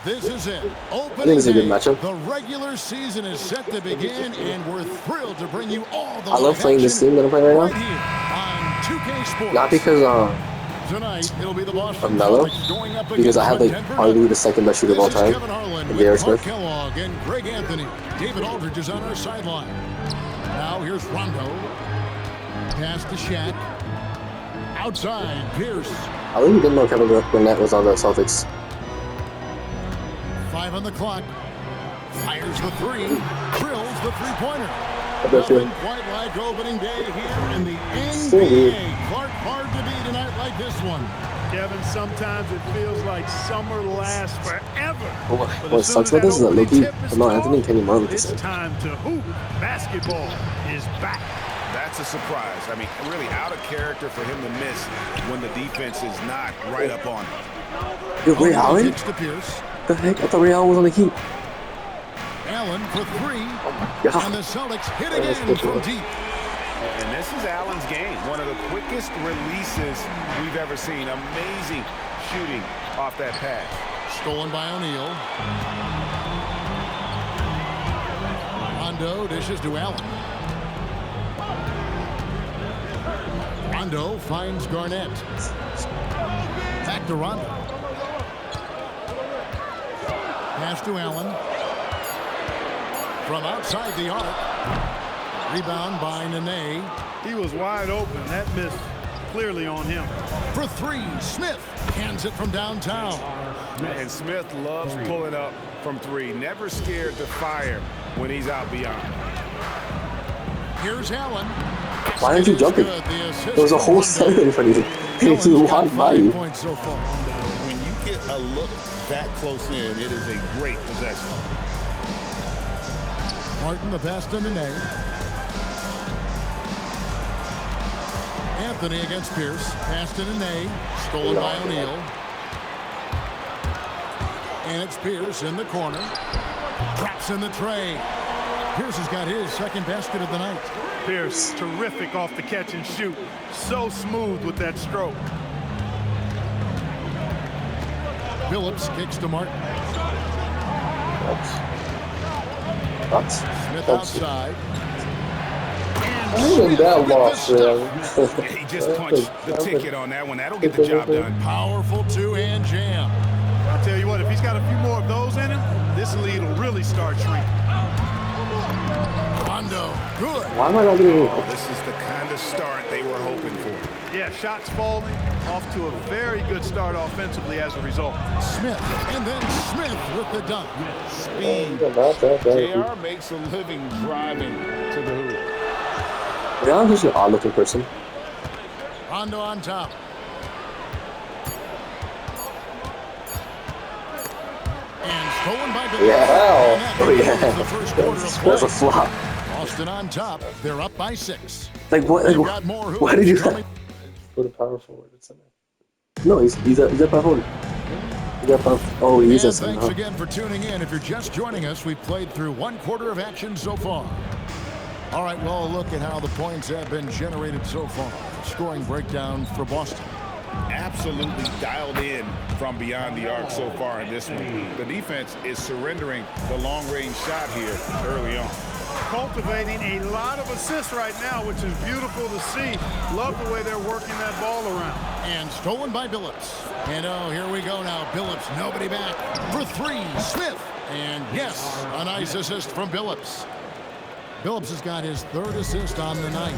This is it. I think Opening it's a good day. matchup. The regular season is set to begin, and we're thrilled to bring you all the I love live playing this action team that I'm playing right right now. here on 2K Sports. Not because Tonight, it'll be the of Boston Melo, Celtics going up because against I have the like Denver arguably the Nuggets. second best shooter of This all is time, Kevin Harlan and with J.R. Clark Smith. Kellogg and Greg Anthony. David Aldridge is on our sideline. Now here's Rondo. Pass to Shaq. Outside, Pierce. I really didn't know Kevin Garnett was on the Celtics. 5 on the clock. Fires the three. Drills the three-pointer. I bet you. Nothing quite like opening day here in the Still weird. NBA. Clark, hard to beat a night like this one. Kevin, sometimes it feels like summer lasts forever. What sucks about this is that Loki, Lamar Anthony and Kenny Martin It's the same. time to hoop. Basketball is back. That's a surprise. I mean, really out of character for him to miss when the defense is not right up on him. Yo, Ray Allen? Kicks to Pierce. The heck? I thought Ray Allen was on the Heat. Allen for three. God. And the Celtics hit again from deep. And this is Allen's game. One of the quickest releases we've ever seen. Amazing shooting off that pass. Stolen by O'Neal. Rondo dishes to Allen. Rondo finds Garnett. Back to Rondo. Pass to Allen. From outside the arc. Rebound by Nene. He was wide open. That miss clearly on him. For three, Smith hands it from downtown. And Smith loves pulling up from three. Never scared to fire when he's out beyond. Here's Allen. Why aren't you jumping? There was a whole center in front of you. Allen's You got walked by 5 you. points so far. When you get a look that close in, it is a great possession. Martin the pass to Nene. Anthony against Pierce. Pass to Nene. Stolen by O'Neal. And it's Pierce in the corner. Drops in the tray. Pierce has got his second basket of the night. Pierce, terrific off the catch and shoot. So smooth with that stroke. Phillips kicks to Martin. Smith outside. Even that loss, man. He just punched the ticket on that one. That'll get the job done. Powerful two-hand jam. I tell you what, if he's got a few more of those in him, this lead will really start shrinking. Rondo, good. Why am I not getting Oh, this is the kind of start they were hoping for. Yeah, shots falling, off to a very good start offensively as a result. Smith, and then Smith with the dunk. Speed. JR makes a living driving to the hoop. Yeah, I'm just an odd-looking person. Rondo on top. And stolen by Billy. Yeah. Oh, yeah. The first quarter of That's a play. flop. Boston on top. They're up by 6. Like, what? They've Like, got more why did you hoops coming. put a power forward at center? No, he's a power forward. He's a power. Oh, he's a And center. thanks Huh? again for tuning in. If you're just joining us, we've played through 1 quarter of action so far. All right, well, look at how the points have been generated so far. Scoring breakdown for Boston. Absolutely dialed in from beyond the arc so far in this one. The defense is surrendering the long-range shot here early on. Cultivating a lot of assists right now, which is beautiful to see. Love the way they're working that ball around. And stolen by Billups. And oh, here we go now. Billups, nobody back. For 3, Smith. And yes, a nice assist from Billups. Billups has got his 3rd assist on the night.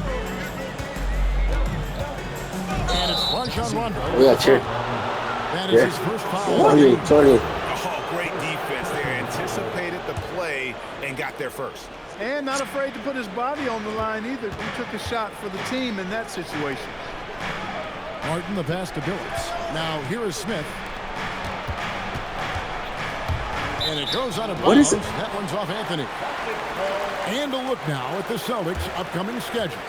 And it's Rajon Rondo. Oh, yeah, cheer. That is his first foul. Sorry. Oh, great defense there. Anticipated the play and got there first. And not afraid to put his body on the line either. He took a shot for the team in that situation. Martin the pass to Billups. Now here is Smith. And it goes out of bounds. What is it? That one's off Anthony. And a look now at the Celtics' upcoming schedule.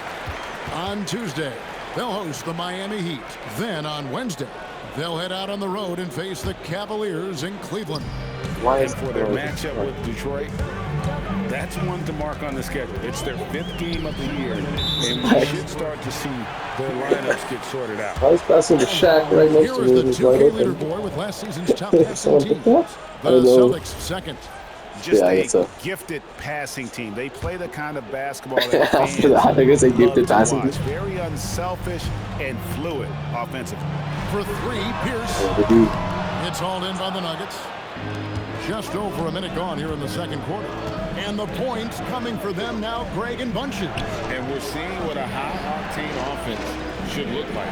On Tuesday, they'll host the Miami Heat. Then on Wednesday, they'll head out on the road and face the Cavaliers in Cleveland. Why is For their matchup with Detroit, That's one to mark on the schedule. It's their 5th game of the year, and we should start to see their lineups get sorted out. I was passing the Shaq right next Here to is me. the It was wide 2K open. leaderboard with last season's top passing Someone team. picked that? The I don't know. Celtics second. Just Yeah, I a guess so. gifted passing team. They play the kind of basketball that fans After that, I guess they love gifted to passing watch. team. Very unselfish and fluid offensively. For 3, Pierce. The dude. It's hauled in by the Nuggets. Just over a minute gone here in the second quarter. And the points coming for them now, Greg and Bunches. And we're seeing what a high-octane offense should look like.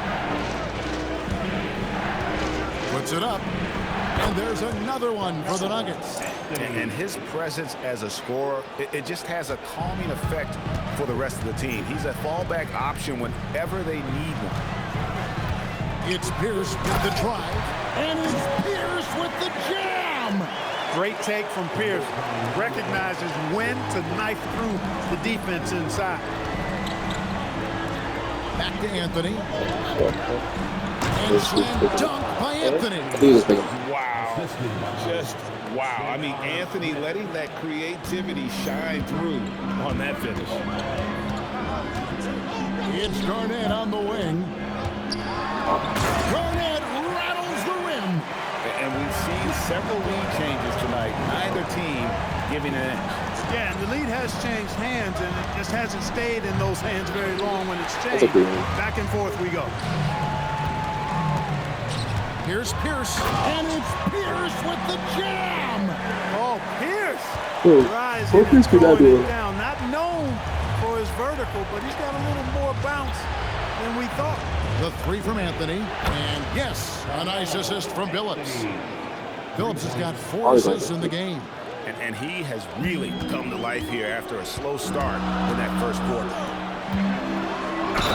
Puts it up. And there's another one for the Nuggets. And his presence as a scorer, it just has a calming effect for the rest of the team. He's a fallback option whenever they need one. It's Pierce with the drive. And it's Pierce with the jam. Great take from Pierce. Recognizes when to knife through the defense inside. Back to Anthony. And slam dunk by Anthony. I think he was making. Wow. Just wow. I mean, Anthony letting that creativity shine through on that finish. It's Garnett on the wing. Garnett rattles the rim. And we've seen several lead changes tonight. Neither team giving an inch. Yeah, and the lead has changed hands, and it just hasn't stayed in those hands very long when it's That's a changed. good one. Back and forth we go. Here's Pierce. And it's Pierce with the jam. Oh, Pierce! Oh, Rising what Pierce and could I throwing do? it down. Not known for his vertical, but he's got a little more bounce than we thought. The 3 from Anthony. And yes, a nice assist from Billups. Billups has got 4 assists in the game. And he has really come to life here after a slow start in that first quarter.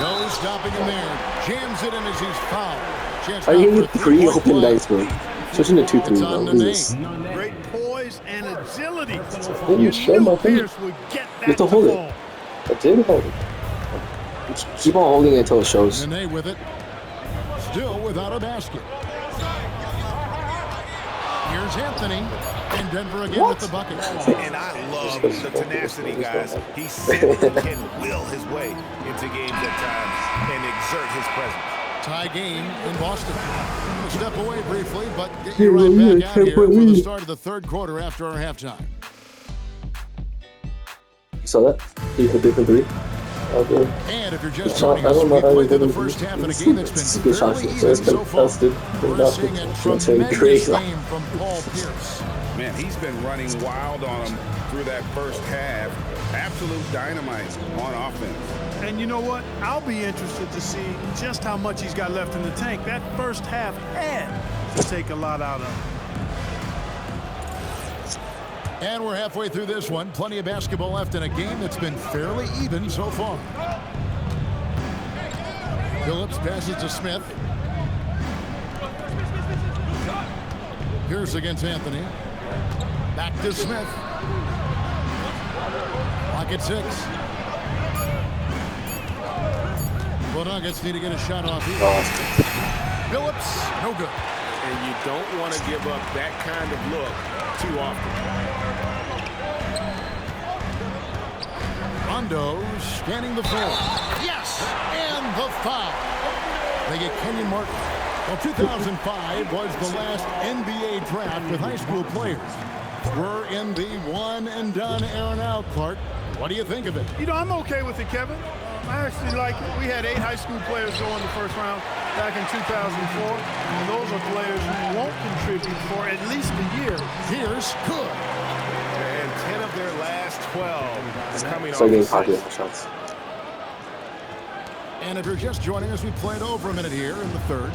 No stopping him there. Jams it in as he's fouled. Chance Are now you for a getting three-point 3 open play. nights, bro? Switching to 2-3, It's bro. on What is this? Nene. Great poise and agility. You showed my thing. Pierce would get that have to to hold it. fall. I did hold it. Keep on holding it until it shows. Nene with it. Still without a basket. Here's Anthony. And Denver again with the bucket. And I love the tenacity, guys. He simply can will his way into games at times and exert his presence. Tie game in Boston. We'll step away briefly, but get you right back out here for the start of the third quarter after our halftime. You saw that? He hit different 3. Okay. And if you're just I joining us, don't we know how played through they the did it. first half in a game that's It's a been good shot, fairly so it's even so been far. tested. We're seeing a tremendous game from Paul Pierce. Man, he's been running wild on him through that first half. Absolute dynamite on offense. And you know what? I'll be interested to see just how much he's got left in the tank. That first half had to take a lot out of him. And we're halfway through this one. Plenty of basketball left in a game that's been fairly even so far. Billups passes to Smith. Pierce against Anthony. Back to Smith. Clock at 6. The Nuggets need to get a shot off here. Billups, no good. And you don't want to give up that kind of look too often. Rondo scanning the floor. Yes! And the foul. They get Kenyon Martin. Well, 2005 was the last NBA draft with high school players. We're in the one-and-done era now, Clark. What do you think of it? You know, I'm okay with it, Kevin. I actually like it. We had 8 high school players go in the first round back in 2004. And those are players who won't contribute for at least a year. Here's good. And 10 of their last 12 is coming Start getting off popular the shots. And if you're just joining us, we played over a minute here in the third.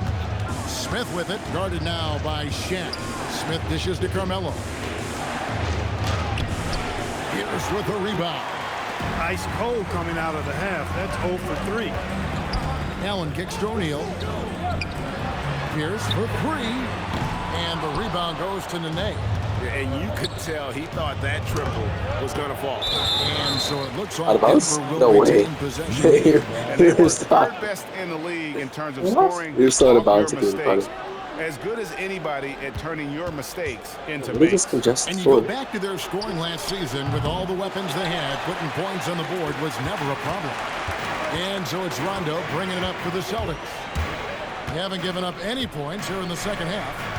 Smith with it, guarded now by Shaq. Smith dishes to Carmelo. Pierce with the rebound. Ice cold coming out of the half. That's 0 for 3. Allen kicks to O'Neal. Pierce for 3. And the rebound goes to Nene. And you could tell he thought that triple was going to fall. And so it looks Out like of bounds? Denver No will way. retain possession. And they were Stop. third best in the league in terms of What? scoring You're still out of off your bounds again, mistakes. as good as anybody at turning your mistakes into They just makes. congested And you go forward. back to their scoring last season with all the weapons they had. Putting points on the board was never a problem. And so it's Rondo bringing it up for the Celtics. They haven't given up any points here in the second half.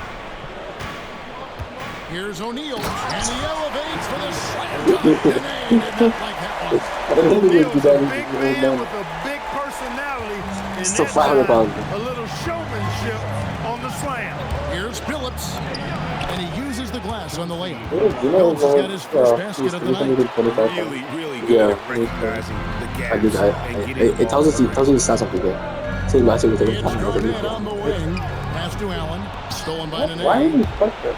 Here's O'Neal, and he elevates for the slam dunk. Dene did not like that one. I don't think O'Neal's we a do that big in man with a big personality, and Still that flat on the time, boundary. a little showmanship on the slam. Here's Phillips, and he uses the glass on the layup. You know, Phillips has got his first basket of the night. Really, really good Yeah, at recognizing the I gaps did. and getting the It tells us ball. he stats something good. So he matches with It's Garnett on the wing. Pass to Allen. Stolen by Why did Nene. he fuck that?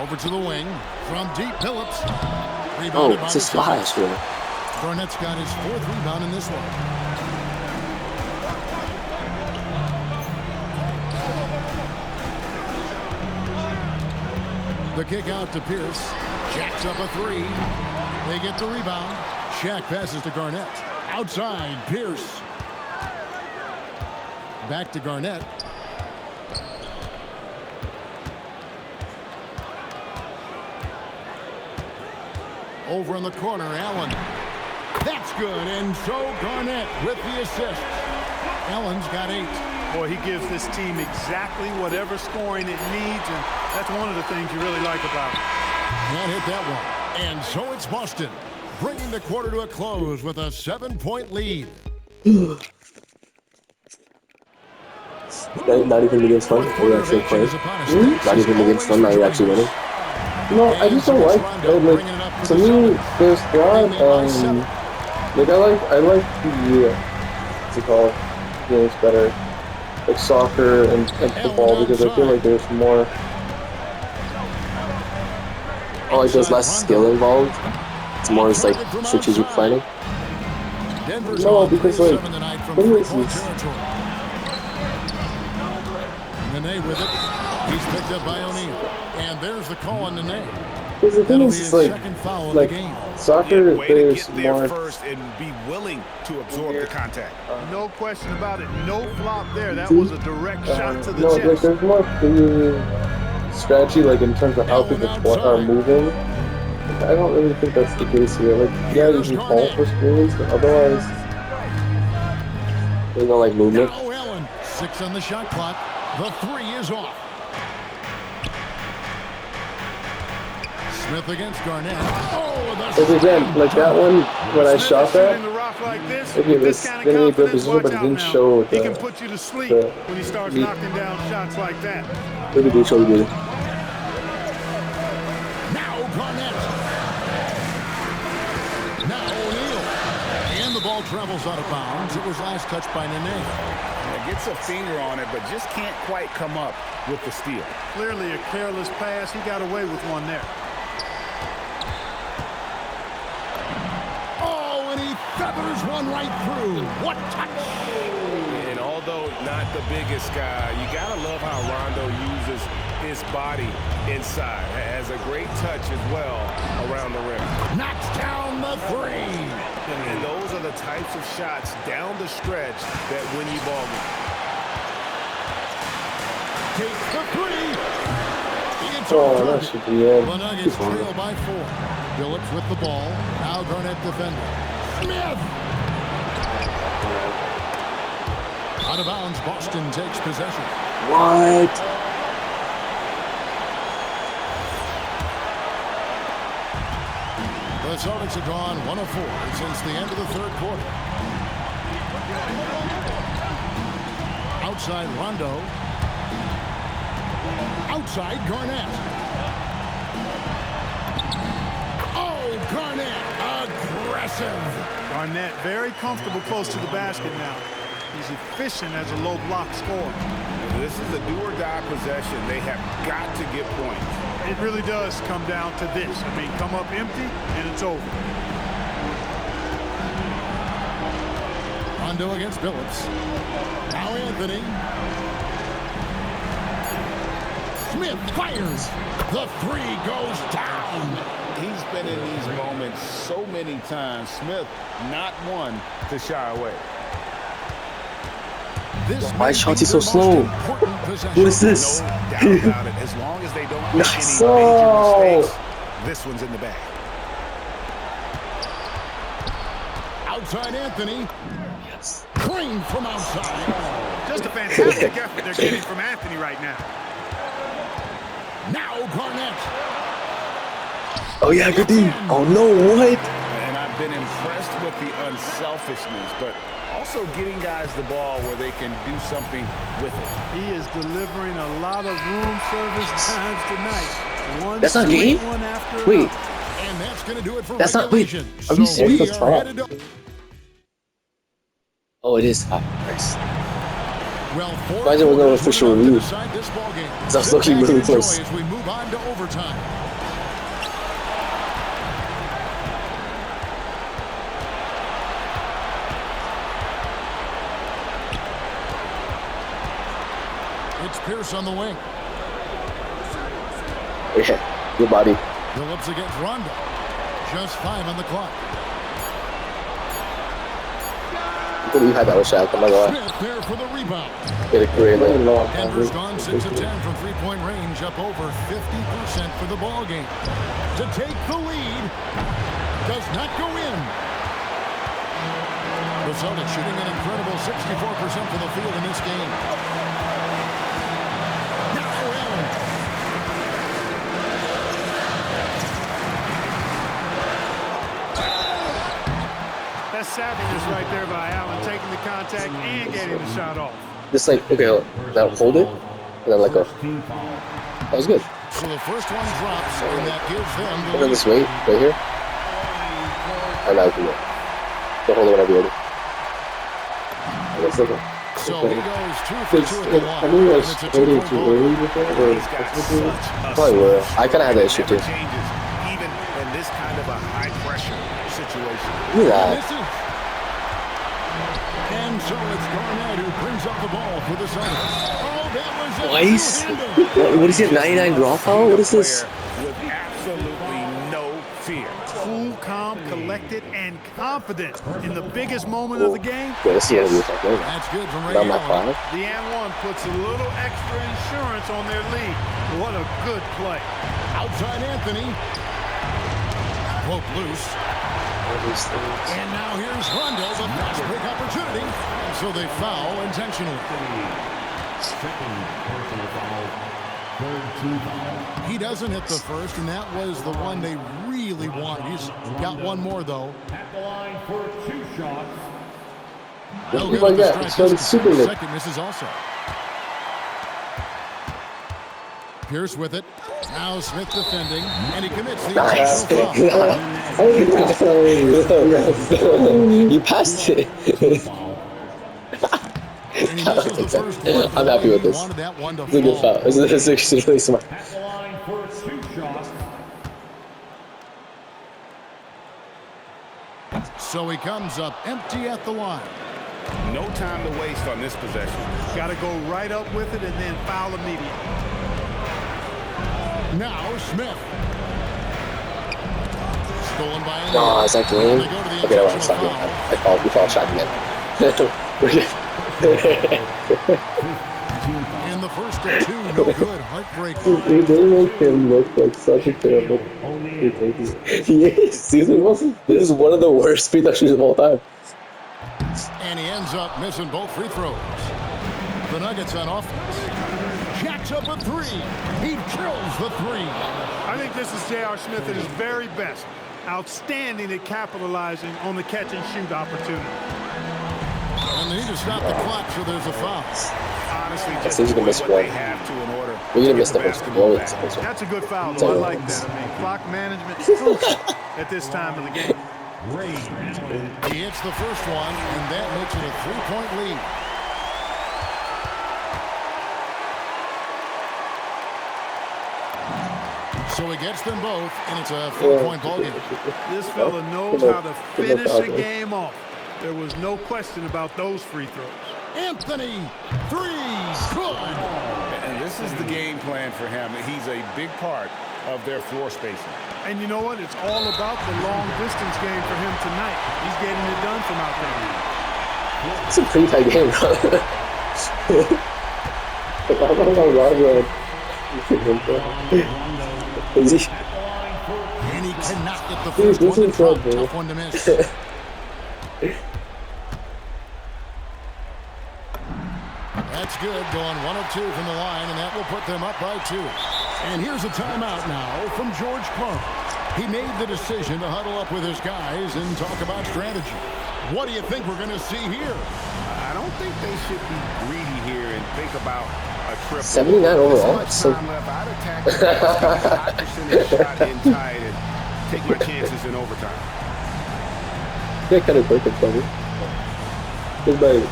Over to the wing. From deep, Phillips. Oh, Rebounded by it's the a splash, Celtics. really. Garnett's got his 4th rebound in this one. The kick out to Pierce. Jacks up a 3. They get the rebound. Shaq passes to Garnett. Outside, Pierce. Back to Garnett. Over in the corner, Allen. That's good, and so Garnett with the assist. Allen's got 8. Boy, he gives this team exactly whatever scoring it needs, and that's one of the things you really like about him. Can't hit that one. And so it's Boston, bringing the quarter to a close with a 7-point lead. Not even against fun. Are you actually playing? Not even against fun. Are you actually winning? No, I just don't like. To me, there's a lot. Like I like the what's it called? Games better, like soccer and football, because I feel like there's more. Oh, like there's less skill involved. It's more just like strategic planning. No, because like thing is, Nene with it. He's picked up by O'Neal. And there's the call on Nene. because the thing That'll is, be it's his like second foul of the game. soccer. Way to There's get there more. first and be willing to absorb the contact. No question about it. No flop there. That was a direct shot to the No, like chest. there's more strategy, like in terms of how people are moving. I don't really think that's the case here. Like, yeah, you can call for screens, but otherwise, there's no like movement. Now Allen, 6 on the shot clock. The 3 is off. Smith against Garnett. Oh, the Like again, like that one when I Smith shot is shooting that. the rock like this. Okay, With this this kind gonna be a of good confidence, position, watch but it out didn't now. show He the- can put you to sleep the- when he starts the- knocking down shots like that. Maybe they showed you. Now Garnett. Now O'Neal. And the ball travels out of bounds. It was last touched by Nene. Gets a finger on it, but just can't quite come up with the steal. Clearly a careless pass. He got away with one there. Oh, and he feathers one right through. What touch! And although not the biggest guy, you got to love how Rondo uses his body inside. Has a great touch as well around the rim. Knocks down the 3. And those are the types of shots down the stretch that win you ball games. Takes the 3. It's Oh, all that good. should be it. The Nuggets trail by 4. Phillips with the ball. Now Garnett defending. Smith! Out of bounds, Boston takes possession. What? The Celtics have gone 1 of 4 since the end of the 3rd quarter. Outside Rondo. Outside Garnett. Oh, Garnett, aggressive. Garnett very comfortable close to the basket now. He's efficient as a low block scorer. This is a do-or-die possession. They have got to get points. It really does come down to this. I mean, come up empty and it's over. Rondo against Phillips. Now Anthony. Smith fires. The 3 goes down. He's been in these moments so many times. Smith, not one to shy away. Why is Chauncey so slow? What is this? No doubt about it. As long as they don't make Nice. any major mistakes, this one's in the bag. Outside Anthony. Yes. Green from outside. Just a fantastic effort they're getting from Anthony right now. Now Garnett. Oh yeah, good D. Oh no, what? And I've been impressed with the unselfishness, but also getting guys the ball where they can do something with it. He is delivering a lot of room service times tonight. One That's not sweet game? one after Wait. another. And that's going to do it for That's not- wait, regulation. are you So serious? we That's are fine. headed to- Oh, it is. Ah, nice. Well, four Imagine with no quarters official went on to review. decide this ball game. It's also Sit back and really enjoy close. as we move on to overtime. It's Pierce on the wing. Yeah, good body. Phillips against Rondo. Just 5 on the clock. I believe you had that one shot. Oh my god. Smith there for the rebound. Get a career there. Denver's gone 6 of 10 from three-point range, up over 50% for the ball game. To take the lead, does not go in. The Celtics shooting an incredible 64% for the field in this game. Now Allen. That's savviness right there by Allen, taking the contact and getting the shot off. Just like, okay, now hold it, and then let go. That was good. So the first one drops, and that gives them And the then lead. this weight right here. And now we can go. So hold it whenever you're ready. Let's look at So he goes 2 for 2 at the line. And it's a 2-point ball game. He's got such a Probably will. I kinda had that switch. issue too. Never changes, even in this kind of a high-pressure situation. Look at that. Misses. And so it's Garnett who brings up the ball for the Celtics. Oh, that was a Twice? two-hander. What is it, 99 draw foul? What is this? With absolutely no fear. Cool, calm, collected, and confident in the biggest moment of the game. Yeah, let's see how we attack later. That's good from Ray Not my Allen. five. The and one puts a little extra insurance on their lead. What a good play. Outside Anthony. Broke loose. And now here's Rondo, the fast break opportunity. And so they foul intentionally. He doesn't hit the first, and that was the one they really want. He's got one more, though. No Look good like at the that. strike It's started distance. super good. Second misses also. Pierce with it. Now Smith defending, and he commits the Nice. intentional foul. You passed it. And he misses the first one. I'm happy with He this. wanted that one to It's a good fall. foul. This is actually really smart. So he comes up empty at the line. No time to waste on this possession. Got to go right up with it and then foul immediately. Now Smith. Stolen by Anthony. Oh, is that game? They go to the Okay, I want to intentional stop it. foul. We call shot again. We're good. In the first of 2, no good. Heartbreak. They make him look like such a terrible. He is. Season Wilson. This is one of the worst free throw shooters of all time. And he ends up missing both free throws. The Nuggets on offense. Jacks up a 3. He drills the 3. I think this is J.R. Smith at his very best. Outstanding at capitalizing on the catch and shoot opportunity. And they need to stop the clock, so there's a foul. Honestly, just he's gonna doing miss what one. they have to in order We're to gonna get miss the the first basketball one. back. That's a good foul, though. I like that. I mean, clock management is crucial at this time of the game. He hits the first one, and that makes it a 3-point lead. So he gets them both, and it's a 4-point ballgame. This fella knows how to finish a game off. There was no question about those free throws. Anthony, 3, good. And this is the game plan for him. He's a big part of their floor spacing. And you know what? It's all about the long distance game for him tonight. He's getting it done from out there. It's a pretty tight game, bro. Is he? And he cannot get the first one to drop. Tough one to miss. That's good, going 1 of 2 from the line, and that will put them up by 2. And here's a timeout now from George Clark. He made the decision to huddle up with his guys and talk about strategy. What do you think we're going to see here? I don't think they should be greedy here and think about a triple. 79 overall. So much time left. I'd attack the high percentage shot in tight and take my chances in overtime. Yeah, kind of quick and funny. Good bye.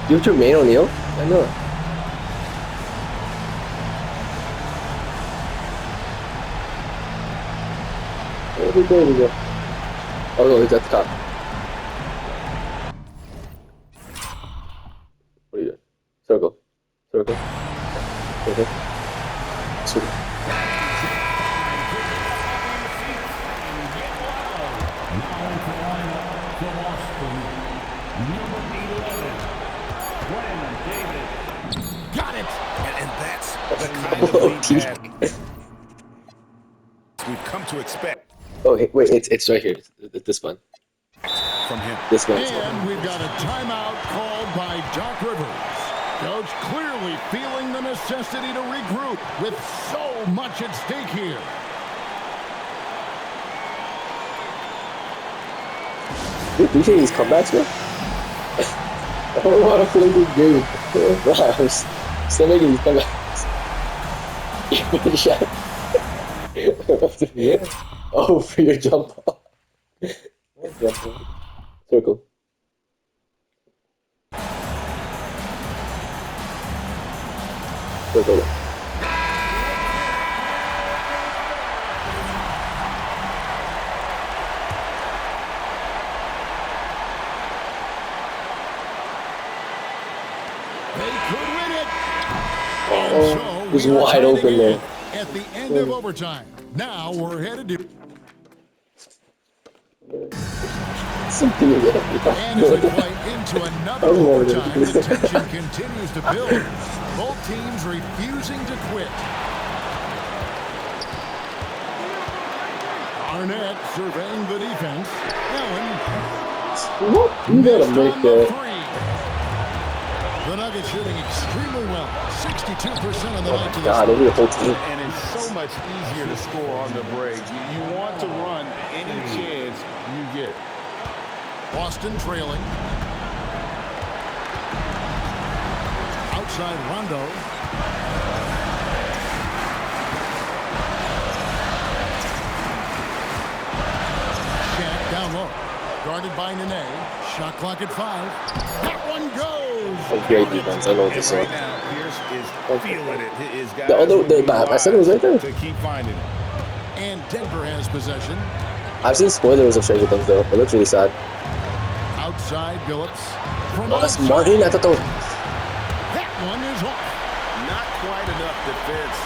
You have Jermaine O'Neal? I know it. There we go. Oh no, he's at the top. What are you doing? Circle. Circle. Okay. Circle. Got it! And that's the kind of lead pass we've come to expect. Oh, hey, wait, it's right here. It's this one. From him. This one. And we've got a timeout called by Doc Rivers. Coach clearly feeling the necessity to regroup with so much at stake here. You appreciate these comebacks, man? I don't want to play this game. Rams. Still making these comebacks. Good shot. Yeah. Oh, for your jump ball. Circle. Circle. They could win it. Oh, it was wide open there. At the end of overtime. Now we're headed to... Something again. And as we play into another overtime, the tension continues to build. Both teams refusing to quit. Arnett surveying the defense. Allen. You gotta make that. The Nuggets shooting extremely well. 62% on the night to the God, over the whole team. And it's so much easier to score on the break. You want to run any chance you get. Boston trailing. Outside Rondo. Shaq down low. Guarded by Nene. Shot clock at 5. That one goes. Oh, great defense. I know what to say. Right now, Pierce is feeling it. His guys I said it was right there. to keep finding it. And Denver has possession. I've seen spoilers of Stranger Things though. It looks really sad. Outside Billups. From Oh, that's Martin. I thought that was... That one is off. Not quite enough defense.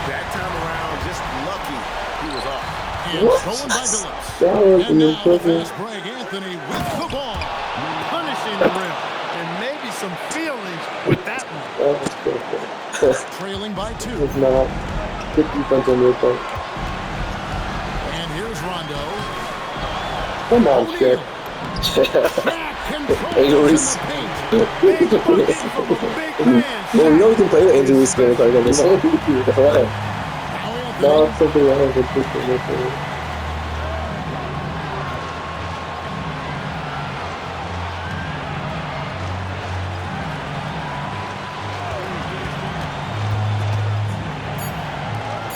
That time around, just lucky he was off. And stolen by Billups. That was And now the impressive. fast break. Anthony with the ball. Punishing the rim. And maybe some feelings with that one. Trailing by 2. It's not. Good defense on your part. And here's Rondo. Come on, Shaq. Angel Reese. Big man. Well, we know we can play the Angel Reese skin card on this one. No, something wrong with this one.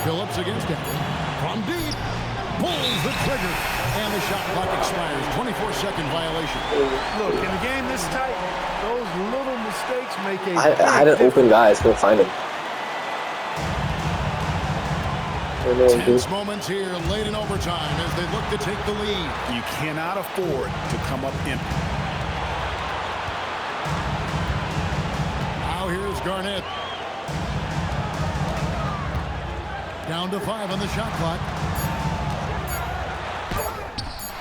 Billups against Denver. From deep. Pulls the trigger. And the shot clock expires. 24-second violation. Look, in a game this tight, those little mistakes make a I had an open guy. I couldn't find him. Tense moments here late in overtime as they look to take the lead. You cannot afford to come up empty. Now here's Garnett. Down to 5 on the shot clock.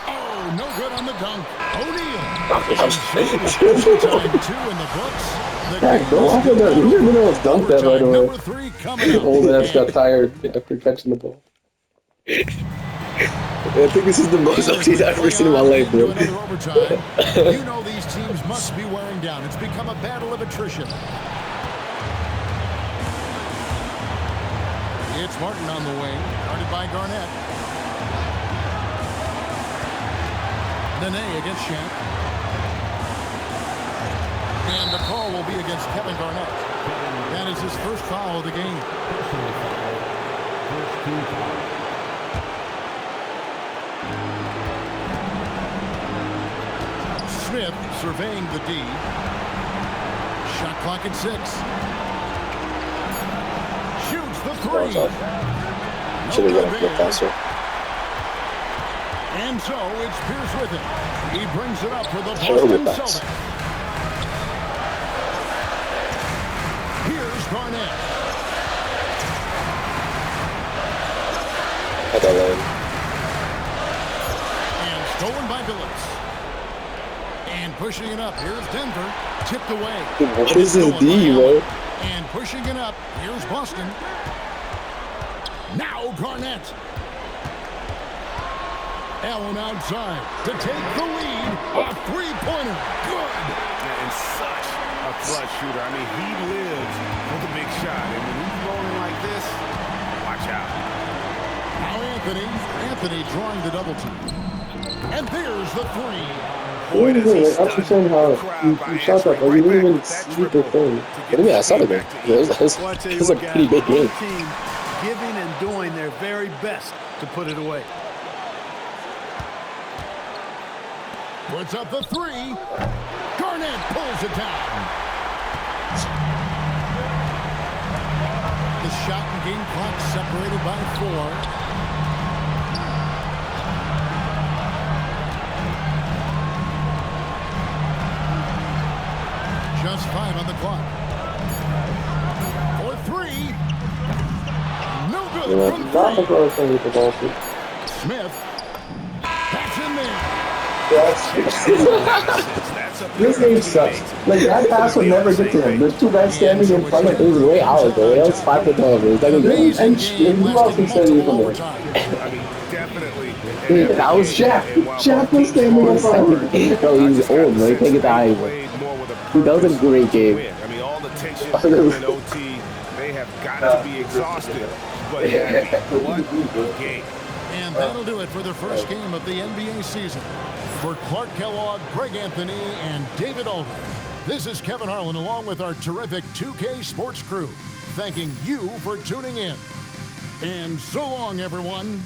Oh, no good on the dunk. O'Neal. Time 2 in the books. Heck, go off of that. You should have been able to dunk that right away. Number 3 coming up. Old ass got tired after catching the ball. I think this is the most OTs I've ever seen in my life, bro. You know these teams must be wearing down. It's become a battle of attrition. It's Martin on the wing, guarded by Garnett. Nene against Shank. And the call will be against Kevin Garnett. That is his first foul of the game. Smith surveying the D. Shot clock at 6. Shoots the 3. Should have went a bit faster. And so it's Pierce with it. He brings it up for the Terrible Boston pass. Celtics. Here's Garnett. At that lane. And stolen by Billups. And pushing it up. Here's Denver. Tipped away. What is this D, bro? And pushing it up. Here's Boston. Now Garnett. Allen outside to take the lead. A three-pointer. Good. And such a clutch shooter. I mean, he lives for the big shot. And when he's rolling like this, watch out. Now Anthony drawing the double team. And there's the 3. Boy, does he understand how you shot that, but you didn't even see the thing. What do you mean? I saw the game. It was a pretty big game. Team giving and doing their very best to put it away. Puts up the 3. Garnett pulls it down. The shot and game clock separated by 4. Just 5 on the clock. For 3. No good from 3. Smith. That's in there. This game sucks. Like, that pass would never get to him. There's 2 guys standing in front of him. It was way out, bro. That was 5 to 12. It was like a good. And who else can stand in front of him? Dude, that was Shaq. Shaq was standing in front of him. Bro, he's old, bro. He can't get the eye over. That was a great game. I mean, all the tension in OT, they have got to be exhausted. But what a game. And that'll do it for the first game of the NBA season. For Clark Kellogg, Greg Anthony, and David Aldridge, this is Kevin Harlan along with our terrific 2K Sports crew, thanking you for tuning in. And so long, everyone.